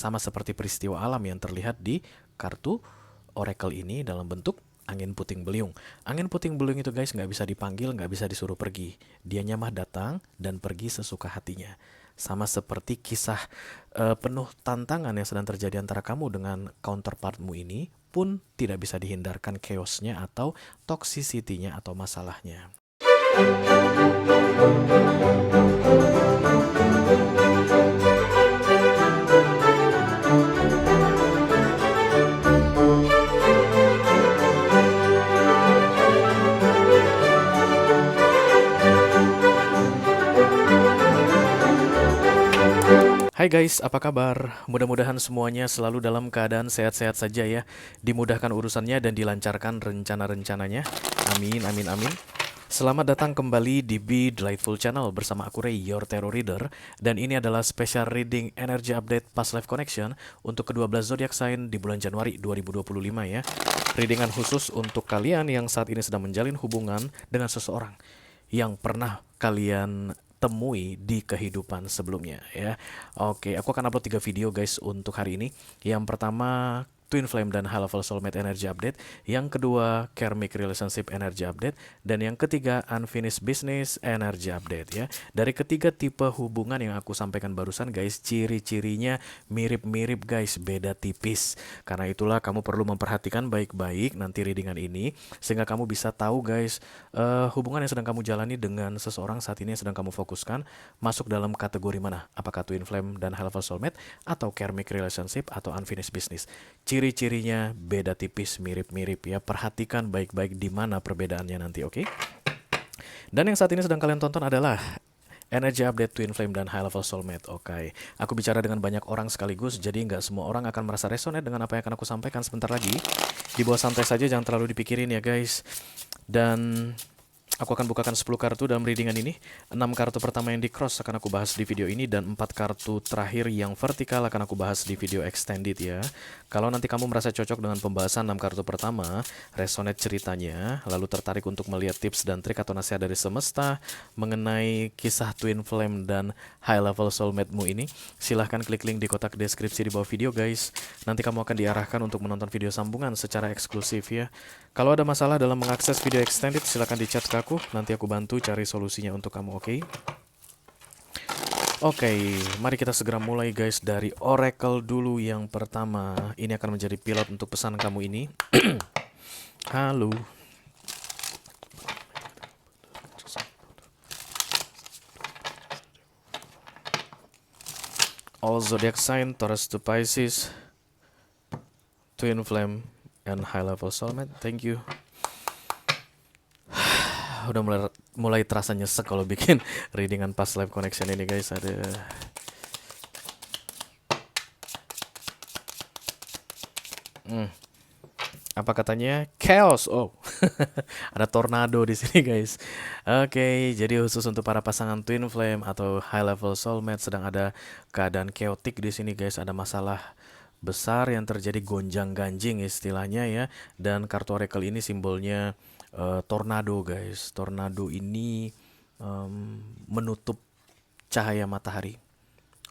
sama seperti peristiwa alam yang terlihat di kartu Oracle ini dalam bentuk angin puting beliung. Angin puting beliung itu guys nggak bisa dipanggil, nggak bisa disuruh pergi. Dia nyamah datang dan pergi sesuka hatinya. Sama seperti kisah penuh tantangan yang sedang terjadi antara kamu dengan counterpartmu ini pun tidak bisa dihindarkan chaosnya atau toxicity-nya atau masalahnya. Hai guys, apa kabar? Mudah-mudahan semuanya selalu dalam keadaan sehat-sehat saja ya. Dimudahkan urusannya dan dilancarkan rencana-rencananya. Amin, amin, amin. Selamat datang kembali di Be Delightful Channel bersama aku Ray, your tarot reader. Dan ini adalah special reading energy update past life connection untuk ke-12 zodiac sign di bulan Januari 2025 ya. Readingan khusus untuk kalian yang saat ini sedang menjalin hubungan dengan seseorang yang pernah kalian temui di kehidupan sebelumnya ya. Oke, aku akan upload 3 video guys untuk hari ini. Yang pertama Twin Flame dan High Level Soulmate Energy Update. Yang kedua Karmic Relationship Energy Update. Dan yang ketiga Unfinished Business Energy Update ya. Dari ketiga tipe hubungan yang aku sampaikan barusan guys, ciri-cirinya mirip-mirip guys, beda tipis. Karena itulah kamu perlu memperhatikan baik-baik nanti readingan ini sehingga kamu bisa tahu guys, hubungan yang sedang kamu jalani dengan seseorang saat ini yang sedang kamu fokuskan masuk dalam kategori mana? Apakah Twin Flame dan High Level Soulmate atau Karmic Relationship atau Unfinished Business? Ciri-cirinya beda tipis, mirip-mirip ya. Perhatikan baik-baik di mana perbedaannya nanti, oke? Dan yang saat ini sedang kalian tonton adalah Energy Update Twin Flame dan High Level Soulmate. Oke, aku bicara dengan banyak orang sekaligus, jadi nggak semua orang akan merasa resonate dengan apa yang akan aku sampaikan sebentar lagi. Dibawa santai saja, jangan terlalu dipikirin ya guys. Dan aku akan bukakan 10 kartu dalam readingan ini. 6 kartu pertama yang di cross akan aku bahas di video ini, dan 4 kartu terakhir yang vertikal akan aku bahas di video extended ya. Kalau nanti kamu merasa cocok dengan pembahasan 6 kartu pertama, resonate ceritanya, lalu tertarik untuk melihat tips dan trik atau nasihat dari semesta mengenai kisah Twin Flame dan High Level Soulmate-mu ini, silahkan klik link di kotak deskripsi di bawah video guys. Nanti kamu akan diarahkan untuk menonton video sambungan secara eksklusif ya. Kalau ada masalah dalam mengakses video extended, silahkan di chat ke aku, nanti aku bantu cari solusinya untuk kamu, oke? Oke, mari kita segera mulai guys dari Oracle dulu yang pertama. Ini akan menjadi pilot untuk pesan kamu ini. Halo. All zodiac sign, Taurus to Pisces, Twin Flame, and High Level Soulmate. Thank you. Udah mulai terasa nyesek kalau bikin readingan past life connection ini guys. Ada apa katanya? Chaos. Oh. Ada tornado di sini guys. Oke, jadi khusus untuk para pasangan Twin Flame atau High Level Soulmate sedang ada keadaan chaotic di sini guys. Ada masalah besar yang terjadi, gonjang-ganjing istilahnya ya. Dan kartu Oracle ini simbolnya tornado guys. Tornado ini menutup cahaya matahari.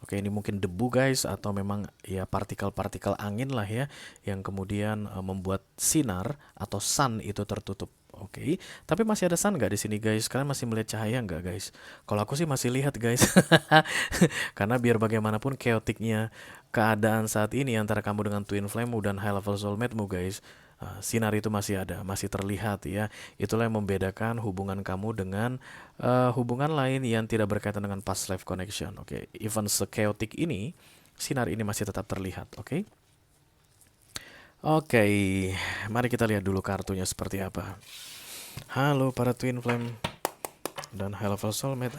Oke, ini mungkin debu guys, atau memang ya partikel-partikel angin lah ya, yang kemudian membuat sinar atau sun itu tertutup. Oke, tapi masih ada sun nggak di sini guys? Kalian masih melihat cahaya nggak guys? Kalau aku sih masih lihat guys. Karena biar bagaimanapun chaoticnya keadaan saat ini antara kamu dengan Twin Flame dan High Level Soulmate-mu guys, sinar itu masih ada, masih terlihat ya. Itulah yang membedakan hubungan kamu dengan hubungan lain yang tidak berkaitan dengan past life connection. Oke, even se-chaotic ini, sinar ini masih tetap terlihat. Oke. Oke, mari kita lihat dulu kartunya seperti apa. Halo para Twin Flame dan High Level Soulmate.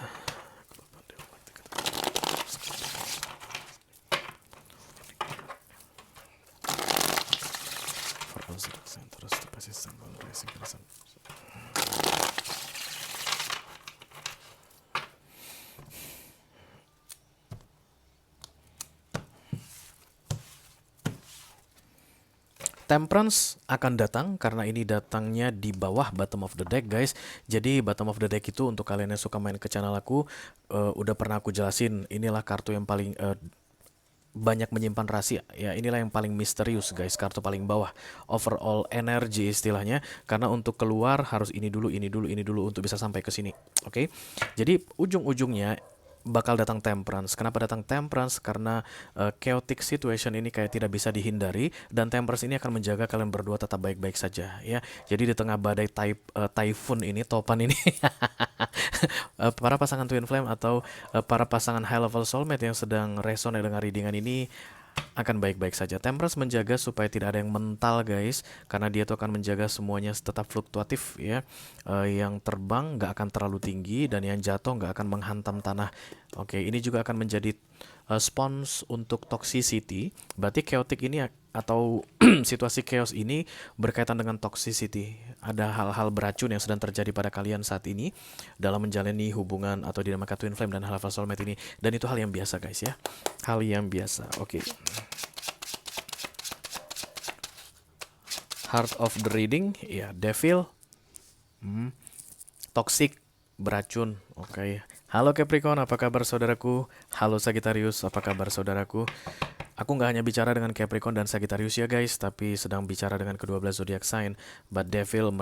Temperance akan datang karena ini datangnya di bawah bottom of the deck guys. Jadi bottom of the deck itu untuk kalian yang suka main ke channel aku, udah pernah aku jelasin. Inilah kartu yang paling banyak menyimpan rahasia. Ya, inilah yang paling misterius guys, kartu paling bawah. Overall energy istilahnya, karena untuk keluar harus ini dulu, ini dulu, ini dulu untuk bisa sampai ke sini. Oke. Jadi ujung-ujungnya bakal datang temperance. Kenapa datang temperance? Karena chaotic situation ini kayak tidak bisa dihindari, dan temperance ini akan menjaga kalian berdua tetap baik-baik saja ya. Jadi di tengah badai typhoon ini, topan ini, para pasangan twin flame atau para pasangan high level soulmate yang sedang resonate dengan readingan ini akan baik-baik saja. Temperance menjaga supaya tidak ada yang mental guys, karena dia tuh akan menjaga semuanya tetap fluktuatif ya. Yang terbang nggak akan terlalu tinggi dan yang jatuh nggak akan menghantam tanah. Oke, ini juga akan menjadi spons untuk toxicity. Berarti chaotic ini atau situasi chaos ini berkaitan dengan toxicity. Ada hal-hal beracun yang sedang terjadi pada kalian saat ini dalam menjalani hubungan atau dinamakan twin flame dan hal level soulmate ini, dan itu hal yang biasa guys ya. Hal yang biasa. Oke. Heart of the reading, ya, devil, toxic, beracun. Oke. Halo Capricorn, apa kabar saudaraku? Halo Sagittarius, apa kabar saudaraku? Aku nggak hanya bicara dengan Capricorn dan Sagittarius ya guys, tapi sedang bicara dengan ke-12 zodiac sign. But Devil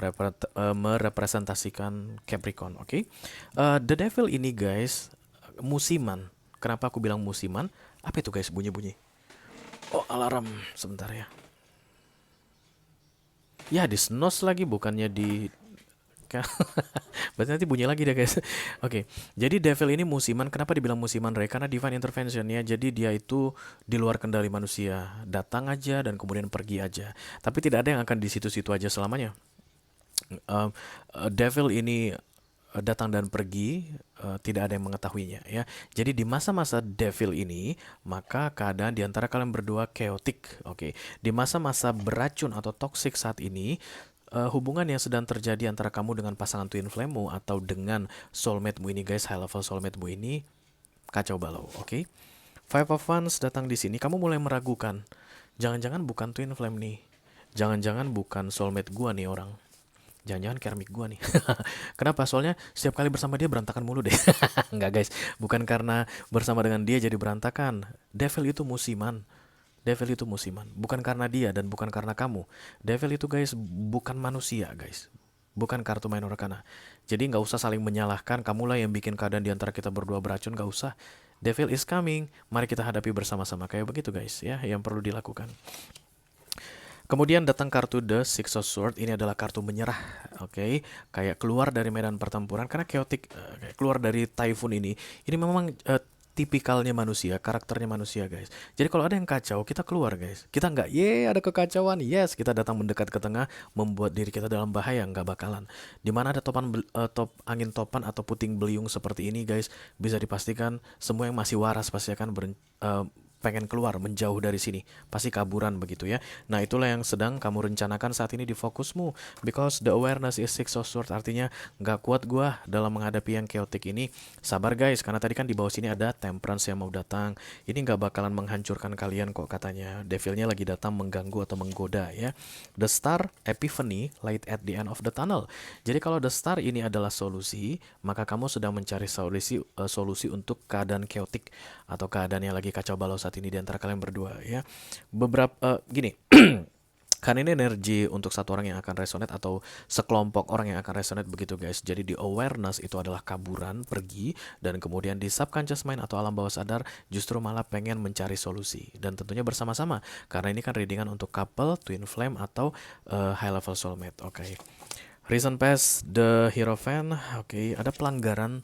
merepresentasikan Capricorn, oke? The Devil ini guys, musiman. Kenapa aku bilang musiman? Apa itu guys bunyi-bunyi? Oh, alarm. Sebentar ya. Ya, di snooze lagi, bukannya di... Berarti nanti bunyi lagi deh guys. Oke, jadi devil ini musiman. Kenapa dibilang musiman Ray? Karena divine intervention ya. Jadi dia itu di luar kendali manusia. Datang aja dan kemudian pergi aja. Tapi tidak ada yang akan di situ-situ aja selamanya. Devil ini datang dan pergi, tidak ada yang mengetahuinya ya. Jadi di masa-masa devil ini, maka keadaan di antara kalian berdua chaotic. Oke. Di masa-masa beracun atau toxic saat ini, hubungan yang sedang terjadi antara kamu dengan pasangan twin flame-mu atau dengan soulmate-mu ini guys, high level soulmate-mu ini kacau balau, oke? Five of Wands datang di sini, kamu mulai meragukan. Jangan-jangan bukan twin flame nih. Jangan-jangan bukan soulmate gua nih orang. Jangan-jangan karmik gua nih. Kenapa? Soalnya setiap kali bersama dia berantakan mulu deh. Enggak guys, bukan karena bersama dengan dia jadi berantakan. Devil itu musiman. Devil itu musiman, bukan karena dia dan bukan karena kamu. Devil itu guys bukan manusia guys, bukan kartu main arcana. Jadi nggak usah saling menyalahkan. Kamulah yang bikin keadaan di antara kita berdua beracun, nggak usah. Devil is coming, mari kita hadapi bersama-sama, kayak begitu guys ya, yang perlu dilakukan. Kemudian datang kartu The Six of Swords. Ini adalah kartu menyerah, oke? Kayak keluar dari medan pertempuran karena chaotic, keluar dari typhoon ini. Ini memang tipikalnya manusia, karakternya manusia guys. Jadi kalau ada yang kacau, kita keluar guys. Kita nggak, ada kekacauan, yes, kita datang mendekat ke tengah, membuat diri kita dalam bahaya, nggak bakalan. Dimana ada angin topan atau puting beliung seperti ini guys, bisa dipastikan semua yang masih waras pasti akan pengen keluar, menjauh dari sini, pasti kaburan begitu ya. Nah itulah yang sedang kamu rencanakan saat ini di fokusmu, because the awareness is six of swords. Artinya nggak kuat gua dalam menghadapi yang chaotic ini. Sabar guys, karena tadi kan di bawah sini ada temperance yang mau datang. Ini nggak bakalan menghancurkan kalian kok katanya. Devilnya lagi datang mengganggu atau menggoda ya. The star epiphany, light at the end of the tunnel. Jadi kalau the star ini adalah solusi, maka kamu sedang mencari solusi untuk keadaan chaotic atau keadaan yang lagi kacau balau saat ini di antara kalian berdua ya. Beberapa gini. Karena ini energi untuk satu orang yang akan resonate atau sekelompok orang yang akan resonate begitu guys. Jadi di awareness itu adalah kaburan, pergi, dan kemudian di subconscious mind atau alam bawah sadar justru malah pengen mencari solusi. Dan tentunya bersama-sama, karena ini kan readingan untuk couple, twin flame, atau high level soulmate. Oke. Reason past, the Hierophant. Oke, ada pelanggaran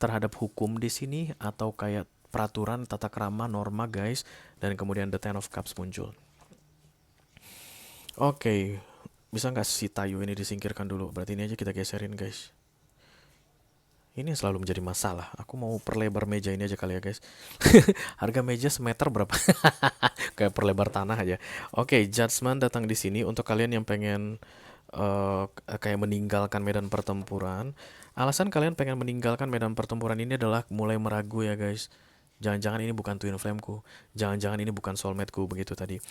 terhadap hukum di sini atau kayak peraturan, tata krama, norma guys. Dan kemudian the Ten of Cups muncul. Oke, bisa nggak si Tayu ini disingkirkan dulu? Berarti ini aja kita geserin guys. Ini selalu menjadi masalah. Aku mau perlebar meja ini aja kali ya guys. Harga meja semeter berapa? Kayak perlebar tanah aja. Oke, Judgment datang di sini untuk kalian yang pengen kayak meninggalkan medan pertempuran. Alasan kalian pengen meninggalkan medan pertempuran ini adalah mulai meragu ya guys. Jangan-jangan ini bukan twin flameku, jangan-jangan ini bukan soulmateku begitu tadi.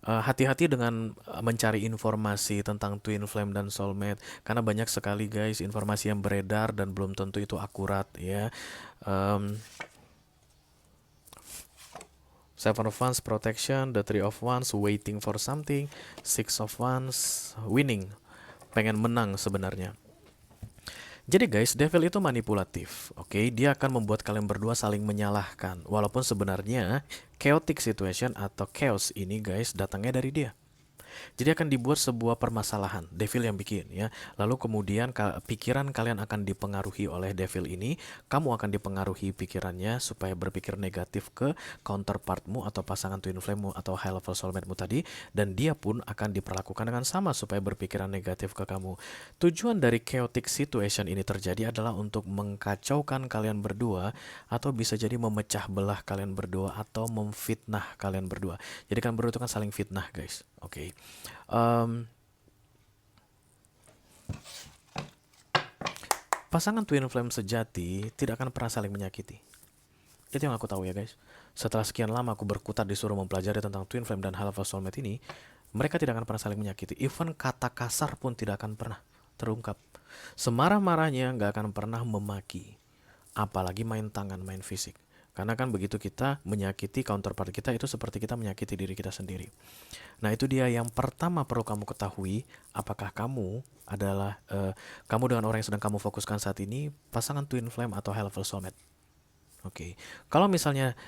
Hati-hati dengan mencari informasi tentang twin flame dan soulmate, karena banyak sekali guys informasi yang beredar dan belum tentu itu akurat ya. Seven of Wands protection, the Three of Wands waiting for something, Six of Wands winning, pengen menang sebenarnya. Jadi guys, devil itu manipulatif, oke? Dia akan membuat kalian berdua saling menyalahkan, walaupun sebenarnya chaotic situation atau chaos ini guys datangnya dari dia. Jadi akan dibuat sebuah permasalahan, devil yang bikin ya. Lalu kemudian pikiran kalian akan dipengaruhi oleh devil ini, kamu akan dipengaruhi pikirannya supaya berpikir negatif ke counterpartmu atau pasangan twin flame-mu atau high level soulmate-mu tadi, dan dia pun akan diperlakukan dengan sama supaya berpikiran negatif ke kamu. Tujuan dari chaotic situation ini terjadi adalah untuk mengkacaukan kalian berdua atau bisa jadi memecah belah kalian berdua atau memfitnah kalian berdua. Jadi kan berdua itu kan saling fitnah guys. Oke. Pasangan twin flame sejati tidak akan pernah saling menyakiti. Itu yang aku tahu ya guys. Setelah sekian lama aku berkutat disuruh mempelajari tentang twin flame dan high level soulmate ini, mereka tidak akan pernah saling menyakiti. Even kata kasar pun tidak akan pernah terungkap. Semarah-marahnya nggak akan pernah memaki. Apalagi main tangan, main fisik. Karena kan begitu kita menyakiti counterpart kita, itu seperti kita menyakiti diri kita sendiri. Nah itu dia yang pertama perlu kamu ketahui. Apakah kamu adalah kamu dengan orang yang sedang kamu fokuskan saat ini pasangan twin flame atau high level soulmate? Oke. Kalau misalnya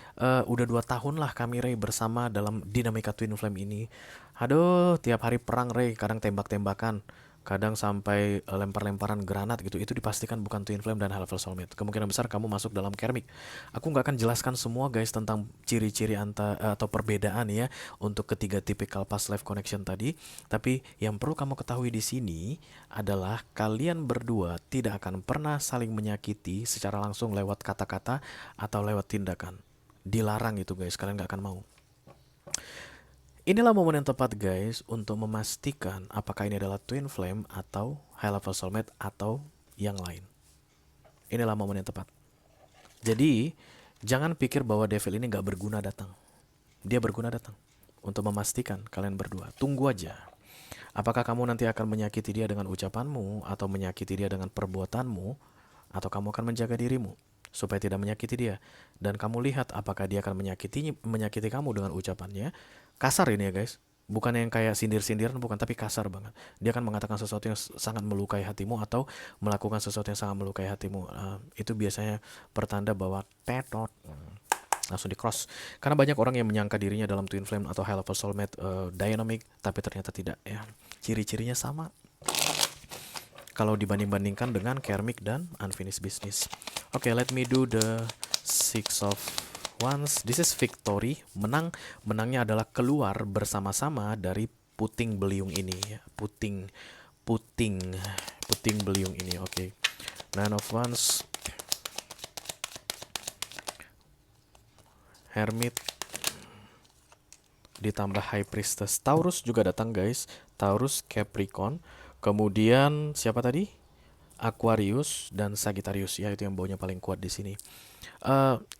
udah 2 tahun lah kami Ray bersama dalam dinamika twin flame ini. Aduh, tiap hari perang Ray, kadang tembak-tembakan, kadang sampai lempar-lemparan granat gitu. Itu dipastikan bukan twin flame dan high level soulmate. Kemungkinan besar kamu masuk dalam karmic. Aku nggak akan jelaskan semua guys tentang ciri-ciri atau perbedaan ya untuk ketiga tipikal past life connection tadi. Tapi yang perlu kamu ketahui di sini adalah kalian berdua tidak akan pernah saling menyakiti secara langsung lewat kata-kata atau lewat tindakan. Dilarang itu guys, kalian nggak akan mau. Inilah momen yang tepat guys untuk memastikan apakah ini adalah twin flame atau high level soulmate atau yang lain. Inilah momen yang tepat. Jadi jangan pikir bahwa devil ini gak berguna datang. Dia berguna datang untuk memastikan kalian berdua. Tunggu aja. Apakah kamu nanti akan menyakiti dia dengan ucapanmu atau menyakiti dia dengan perbuatanmu, atau kamu akan menjaga dirimu supaya tidak menyakiti dia, dan kamu lihat apakah dia akan menyakiti kamu dengan ucapannya. Kasar ini ya guys, bukan yang kayak sindir-sindiran, bukan, tapi kasar banget. Dia akan mengatakan sesuatu yang sangat melukai hatimu atau melakukan sesuatu yang sangat melukai hatimu. Itu biasanya pertanda bahwa petot, langsung di cross. Karena banyak orang yang menyangka dirinya dalam twin flame atau high level soulmate dynamic, tapi ternyata tidak ya. Ciri-cirinya sama kalau dibanding-bandingkan dengan karmic dan unfinished business. Okay, let me do the Six of Wands. This is victory. Menangnya adalah keluar bersama-sama dari puting beliung ini ya. Puting beliung ini. Oke. Nine of Wands. Hermit. Ditambah High Priestess. Taurus juga datang guys. Taurus, Capricorn. Kemudian siapa tadi? Aquarius dan Sagittarius ya, itu yang baunya paling kuat di sini.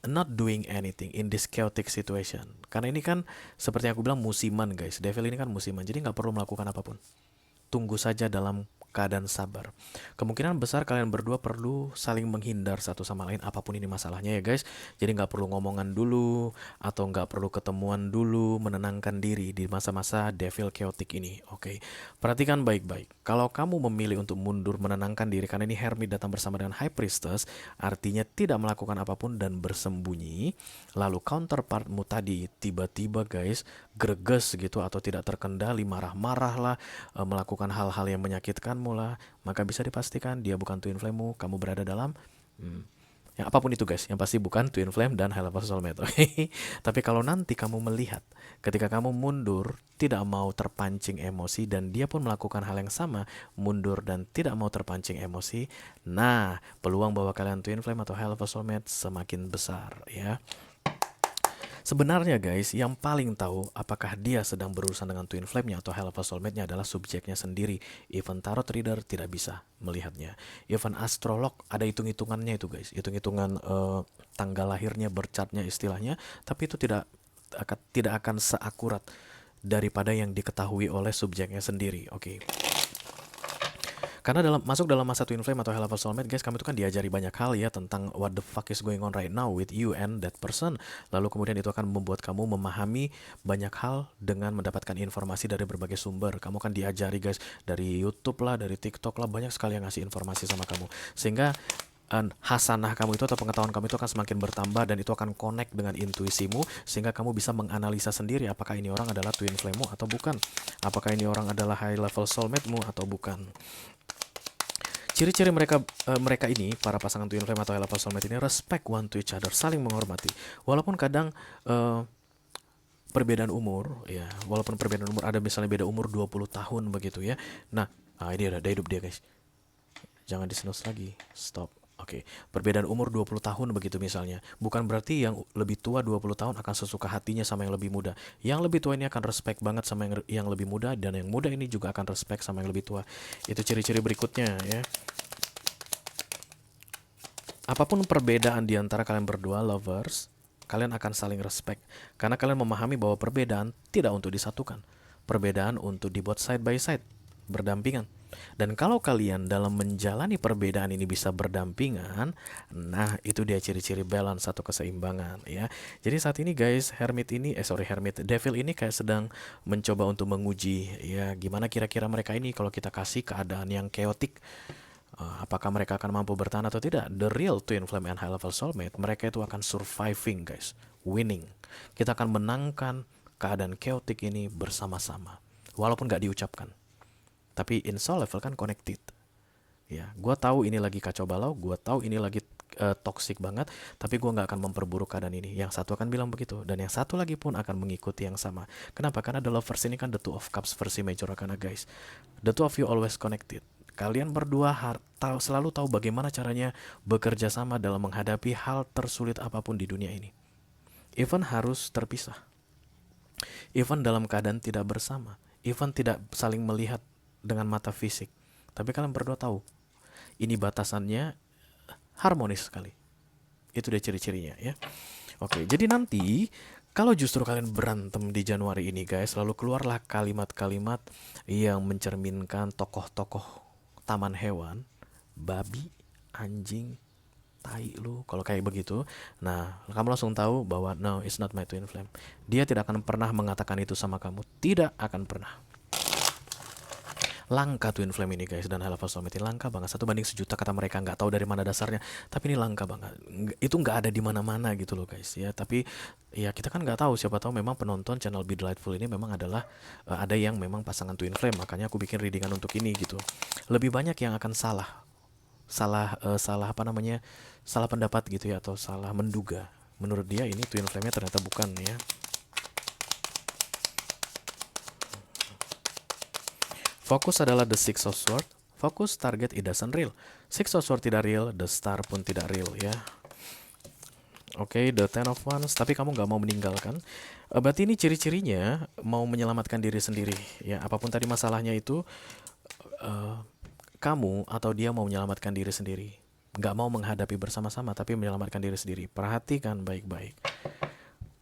Not doing anything in this chaotic situation. Karena ini kan seperti yang aku bilang musiman guys. Devil ini kan musiman, jadi nggak perlu melakukan apapun. Tunggu saja dalam keadaan sabar. Kemungkinan besar kalian berdua perlu saling menghindar satu sama lain apapun ini masalahnya ya guys. Jadi nggak perlu ngomongan dulu atau nggak perlu ketemuan dulu, menenangkan diri di masa-masa devil chaotic ini. Oke, perhatikan baik-baik. Kalau kamu memilih untuk mundur menenangkan diri karena ini Hermit datang bersama dengan High Priestess, artinya tidak melakukan apapun dan bersembunyi. Lalu counterpartmu tadi tiba-tiba guys greges gitu atau tidak terkendali, marah-marah lah, melakukan hal-hal yang menyakitkanmu lah, maka bisa dipastikan dia bukan twin flame-mu. Kamu berada dalam ya apapun itu guys, yang pasti bukan twin flame dan high level soulmate. Okay? Tapi kalau nanti kamu melihat ketika kamu mundur tidak mau terpancing emosi dan dia pun melakukan hal yang sama, mundur dan tidak mau terpancing emosi, nah peluang bahwa kalian twin flame atau high level soulmate semakin besar ya. Sebenarnya guys, yang paling tahu apakah dia sedang berurusan dengan twin flame-nya atau high level soulmate-nya adalah subjeknya sendiri. Even tarot reader tidak bisa melihatnya. Even astrolog ada hitung-hitungannya itu guys. Hitung-hitungan tanggal lahirnya, berchartnya istilahnya. Tapi itu tidak akan seakurat daripada yang diketahui oleh subjeknya sendiri. Oke. Karena masuk dalam masa twin flame atau high level soulmate, guys, kami itu kan diajari banyak hal ya tentang what the fuck is going on right now with you and that person. Lalu kemudian itu akan membuat kamu memahami banyak hal dengan mendapatkan informasi dari berbagai sumber. Kamu kan diajari, guys, dari YouTube lah, dari TikTok lah, banyak sekali yang ngasih informasi sama kamu. Sehingga hasanah kamu itu atau pengetahuan kamu itu akan semakin bertambah dan itu akan connect dengan intuisimu sehingga kamu bisa menganalisa sendiri apakah ini orang adalah twin flame-mu atau bukan. Apakah ini orang adalah high level soulmate-mu atau bukan. Ciri-ciri mereka ini, para pasangan twin flame atau high level soulmate ini, respect one to each other, saling menghormati. Walaupun kadang perbedaan umur, ya, walaupun perbedaan umur ada misalnya beda umur 20 tahun begitu ya. Nah, ini udah hidup dia, guys. Jangan di-snooze lagi. Stop. Oke, perbedaan umur 20 tahun begitu misalnya. Bukan berarti yang lebih tua 20 tahun akan sesuka hatinya sama yang lebih muda. Yang lebih tua ini akan respect banget sama yang lebih muda, dan yang muda ini juga akan respect sama yang lebih tua. Itu ciri-ciri berikutnya ya. Apapun perbedaan di antara kalian berdua lovers, kalian akan saling respect. Karena kalian memahami bahwa perbedaan tidak untuk disatukan. Perbedaan untuk dibuat side by side, berdampingan. Dan kalau kalian dalam menjalani perbedaan ini bisa berdampingan, nah itu dia ciri-ciri balance atau keseimbangan ya. Jadi saat ini, guys, devil ini kayak sedang mencoba untuk menguji ya gimana kira-kira mereka ini kalau kita kasih keadaan yang chaotic, apakah mereka akan mampu bertahan atau tidak. The real twin flame and high level soulmate, mereka itu akan surviving, guys, winning. Kita akan menangkan keadaan chaotic ini bersama-sama, walaupun gak diucapkan. Tapi in soul level kan connected. Ya, gue tahu ini lagi kacau balau, gue tahu ini lagi toxic banget, tapi gue nggak akan memperburuk keadaan ini. Yang satu akan bilang begitu, dan yang satu lagi pun akan mengikuti yang sama. Kenapa? Karena the lovers ini kan the two of cups versi major arcana, guys. The two of you always connected. Kalian berdua selalu tahu bagaimana caranya bekerja sama dalam menghadapi hal tersulit apapun di dunia ini. Even harus terpisah, even dalam keadaan tidak bersama, even tidak saling melihat dengan mata fisik, tapi kalian berdua tahu ini batasannya harmonis sekali. Itu dia ciri-cirinya ya. Oke, jadi nanti kalau justru kalian berantem di Januari ini, guys, lalu keluarlah kalimat-kalimat yang mencerminkan tokoh-tokoh taman hewan, babi, anjing, tai lu, kalau kayak begitu, nah kamu langsung tahu bahwa no, it's not my twin flame. Dia tidak akan pernah mengatakan itu sama kamu, tidak akan pernah. Langka twin flame ini, guys, dan high level soulmate ini langka banget. 1/1.000.000 kata mereka, nggak tahu dari mana dasarnya, tapi ini langka banget. Itu nggak ada di mana-mana gitu loh, guys ya. Tapi ya kita kan nggak tahu, siapa tahu memang penonton channel Be Delightful ini memang adalah ada yang memang pasangan twin flame, makanya aku bikin readingan untuk ini gitu. Lebih banyak yang akan salah salah pendapat gitu ya, atau salah menduga. Menurut dia ini twin flame-nya ternyata bukan ya. Fokus adalah the six of sword. Fokus, target, it doesn't real. Six of sword tidak real, the star pun tidak real ya. Oke, the ten of wands, tapi kamu gak mau meninggalkan. Berarti ini ciri-cirinya mau menyelamatkan diri sendiri ya. Apapun tadi masalahnya itu, kamu atau dia mau menyelamatkan diri sendiri. Gak mau menghadapi bersama-sama, tapi menyelamatkan diri sendiri. Perhatikan baik-baik.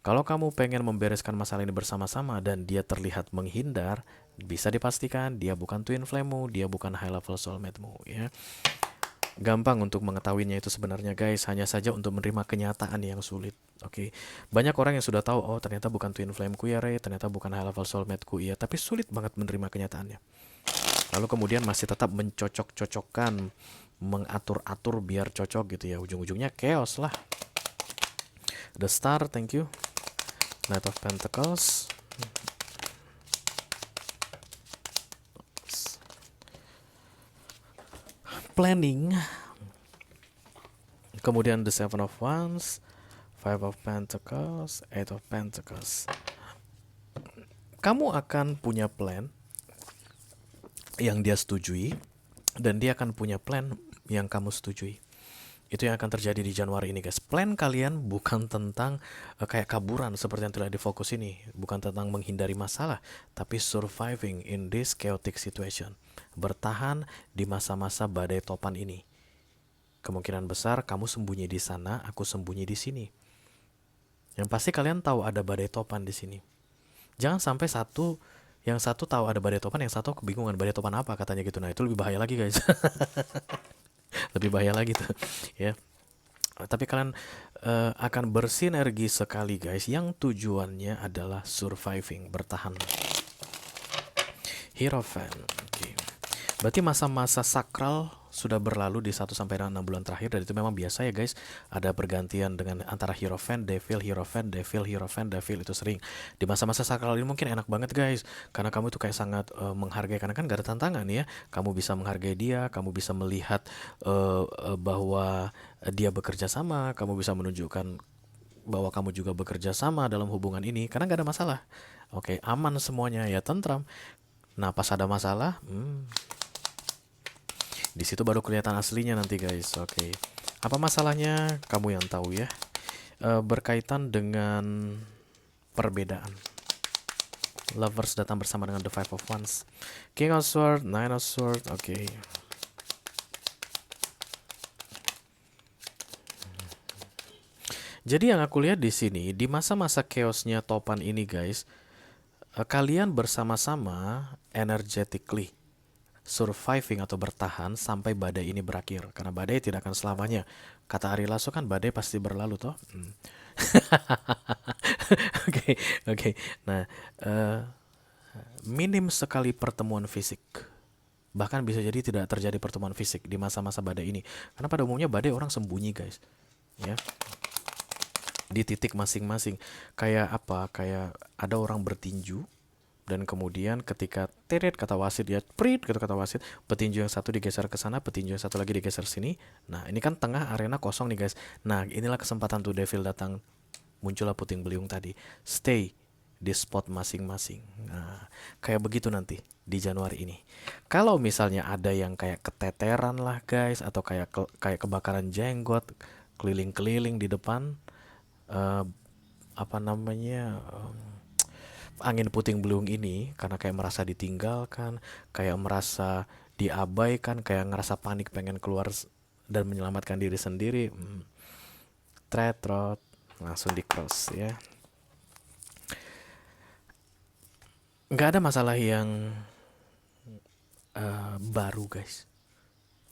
Kalau kamu pengen membereskan masalah ini bersama-sama dan dia terlihat menghindar, bisa dipastikan dia bukan twin flame-mu, dia bukan high level soulmate-mu ya. Gampang untuk mengetahuinya itu sebenarnya, guys, hanya saja untuk menerima kenyataan yang sulit. Oke. Banyak orang yang sudah tahu, oh ternyata bukan twin flame-ku ya, Ray, ternyata bukan high level soulmate-ku ya, tapi sulit banget menerima kenyataannya. Lalu kemudian masih tetap mencocok-cocokkan, mengatur-atur biar cocok gitu ya. Ujung-ujungnya chaos lah. The star, thank you. Knight of Pentacles. Planning. Kemudian the Seven of Wands, Five of Pentacles, Eight of Pentacles. Kamu akan punya plan yang dia setujui, dan dia akan punya plan yang kamu setujui. Itu yang akan terjadi di Januari ini, guys. Plan kalian bukan tentang kayak kaburan seperti yang telah difokus ini. Bukan tentang menghindari masalah, tapi surviving in this chaotic situation. Bertahan di masa-masa badai topan ini. Kemungkinan besar kamu sembunyi di sana, aku sembunyi di sini. Yang pasti kalian tahu ada badai topan di sini. Jangan sampai satu Yang satu tahu ada badai topan, yang satu kebingungan badai topan apa katanya gitu. Nah, itu lebih bahaya lagi guys. Lebih bahaya lagi tuh, ya. Tapi kalian akan bersinergi sekali guys, yang tujuannya adalah surviving, bertahan. Hierophant. Oke. Berarti masa-masa sakral sudah berlalu di 1 sampai 6 bulan terakhir, dan itu memang biasa ya guys. Ada pergantian dengan antara Hierophant, Devil, Hierophant, Devil, Hierophant, Devil, itu sering. Di masa-masa sakral ini mungkin enak banget guys, karena kamu itu kayak sangat menghargai, karena kan gak ada tantangan ya. Kamu bisa menghargai dia, kamu bisa melihat bahwa dia bekerja sama, kamu bisa menunjukkan bahwa kamu juga bekerja sama dalam hubungan ini, karena gak ada masalah. Oke, aman semuanya ya, tentram. Nah, pas ada masalah, di situ baru kelihatan aslinya nanti guys. Oke. Apa masalahnya? Kamu yang tahu ya. Berkaitan dengan perbedaan. Lovers datang bersama dengan the Five of Wands. King of Sword, Nine of Sword. Oke. Jadi yang aku lihat di sini, di masa-masa chaosnya topan ini guys, kalian bersama-sama energetically surviving atau bertahan sampai badai ini berakhir, karena badai tidak akan selamanya. Kata Ari Lasso kan, badai pasti berlalu toh. Oke, oke. Nah, minim sekali pertemuan fisik. Bahkan bisa jadi tidak terjadi pertemuan fisik di masa-masa badai ini, karena pada umumnya badai orang sembunyi guys, ya, di titik masing-masing. Kayak apa? Kayak ada orang bertinju, dan kemudian ketika teret kata wasit, ya prit gitu kata wasit, petinju yang satu digeser ke sana, petinju yang satu lagi digeser sini. Nah, ini kan tengah arena kosong nih guys. Nah, inilah kesempatan tuh Devil datang, muncullah puting beliung tadi. Stay di spot masing-masing. Nah, kayak begitu nanti di Januari ini. Kalau misalnya ada yang kayak keteteran lah guys, atau kayak kebakaran jenggot keliling-keliling di depan, apa namanya, angin puting beliung ini, karena kayak merasa ditinggalkan, kayak merasa diabaikan, kayak ngerasa panik pengen keluar dan menyelamatkan diri sendiri, tretrot langsung di cross ya. Nggak ada masalah yang baru guys,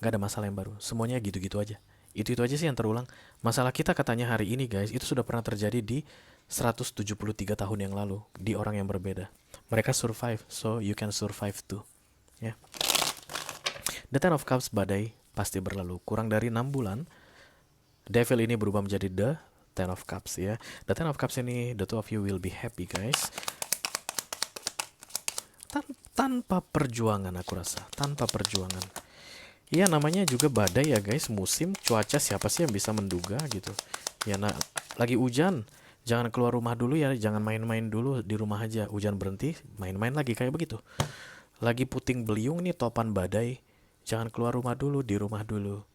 nggak ada masalah yang baru, semuanya gitu-gitu aja. Itu aja sih yang terulang. Masalah kita katanya hari ini guys, itu sudah pernah terjadi di 173 tahun yang lalu di orang yang berbeda. Mereka survive, so you can survive too. Ya. The Ten of Cups, badai pasti berlalu. Kurang dari 6 bulan, Devil ini berubah menjadi The Ten of Cups ya. The Ten of Cups ini, the two of you will be happy guys. Tanpa perjuangan aku rasa, tanpa perjuangan. Iya, namanya juga badai ya guys, musim cuaca, siapa sih yang bisa menduga gitu. Ya, nah, lagi hujan, jangan keluar rumah dulu ya, jangan main-main dulu di rumah aja. Hujan berhenti, main-main lagi, kayak begitu. Lagi puting beliung nih, topan badai, jangan keluar rumah dulu, di rumah dulu.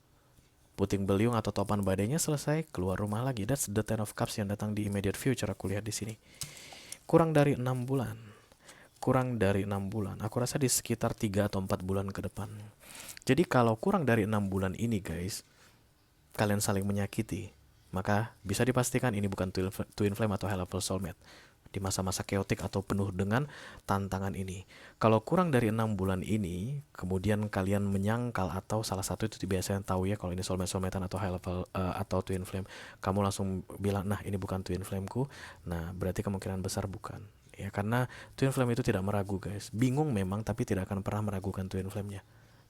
Puting beliung atau topan badainya selesai, keluar rumah lagi. That's the Ten of Cups yang datang di immediate future, aku lihat di sini. Kurang dari 6 bulan. Kurang dari 6 bulan. Aku rasa di sekitar 3 atau 4 bulan ke depan. Jadi kalau kurang dari 6 bulan ini guys, kalian saling menyakiti, maka bisa dipastikan ini bukan twin flame atau high level soulmate di masa-masa chaotic atau penuh dengan tantangan ini. Kalau kurang dari 6 bulan ini, kemudian kalian menyangkal, atau salah satu itu biasanya tahu ya, kalau ini soulmate-soulmatean atau high level atau twin flame, kamu langsung bilang, nah ini bukan twin flameku, nah berarti kemungkinan besar bukan. Ya, karena twin flame itu tidak meragu guys. Bingung memang, tapi tidak akan pernah meragukan twin flame-nya.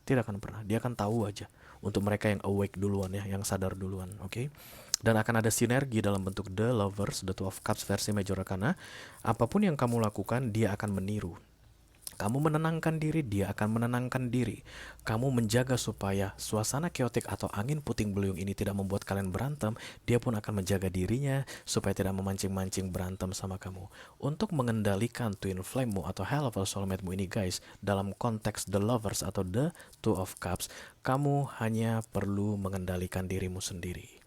Tidak akan pernah. Dia akan tahu aja. Untuk mereka yang awake duluan ya, yang sadar duluan, oke? Dan akan ada sinergi dalam bentuk The Lovers, The Two of Cups versi Major Arcana. Apapun yang kamu lakukan, dia akan meniru. Kamu menenangkan diri, dia akan menenangkan diri. Kamu menjaga supaya suasana chaotic atau angin puting beliung ini tidak membuat kalian berantem, dia pun akan menjaga dirinya supaya tidak memancing-mancing berantem sama kamu. Untuk mengendalikan twin flame-mu atau high level soulmate-mu ini guys, dalam konteks The Lovers atau The Two of Cups, kamu hanya perlu mengendalikan dirimu sendiri.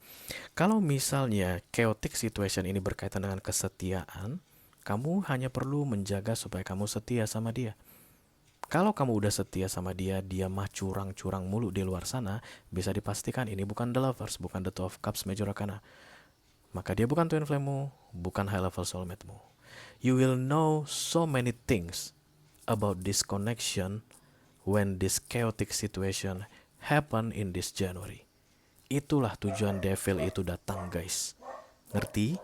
Kalau misalnya chaotic situation ini berkaitan dengan kesetiaan, kamu hanya perlu menjaga supaya kamu setia sama dia. Kalau kamu udah setia sama dia, dia mah curang-curang mulu di luar sana, bisa dipastikan ini bukan The Lovers, bukan The Two of Cups Major Arcana. Maka dia bukan twin flame-mu, bukan high level soulmate-mu. You will know so many things about this connection when this chaotic situation happen in this January. Itulah tujuan devil itu datang, guys. Ngerti?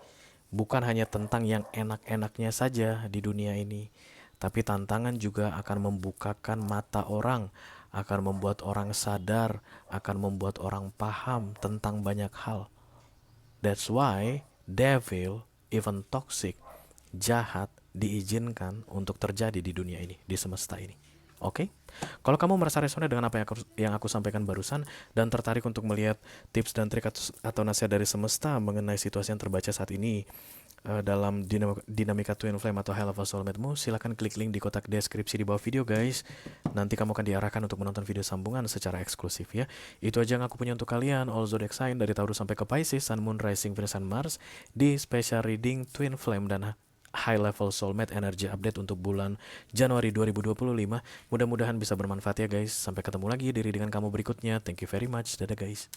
Bukan hanya tentang yang enak-enaknya saja di dunia ini, tapi tantangan juga akan membukakan mata orang, akan membuat orang sadar, akan membuat orang paham tentang banyak hal. That's why devil, even toxic, jahat, diizinkan untuk terjadi di dunia ini, di semesta ini. Oke? Kalau kamu merasa resonate dengan apa yang aku sampaikan barusan dan tertarik untuk melihat tips dan trik atau nasihat dari semesta mengenai situasi yang terbaca saat ini dalam dinamika twin flame atau high level soulmate-mu, silakan klik link di kotak deskripsi di bawah video, guys. Nanti kamu akan diarahkan untuk menonton video sambungan secara eksklusif ya. Itu aja yang aku punya untuk kalian, all zodiac sign dari Taurus sampai ke Pisces, Sun, Moon, Rising, Venus, and Mars di special reading twin flame dan high level soulmate energy update untuk bulan Januari 2025. Mudah-mudahan bisa bermanfaat ya, guys. Sampai ketemu lagi di readingan kamu berikutnya. Thank you very much. Dadah, guys.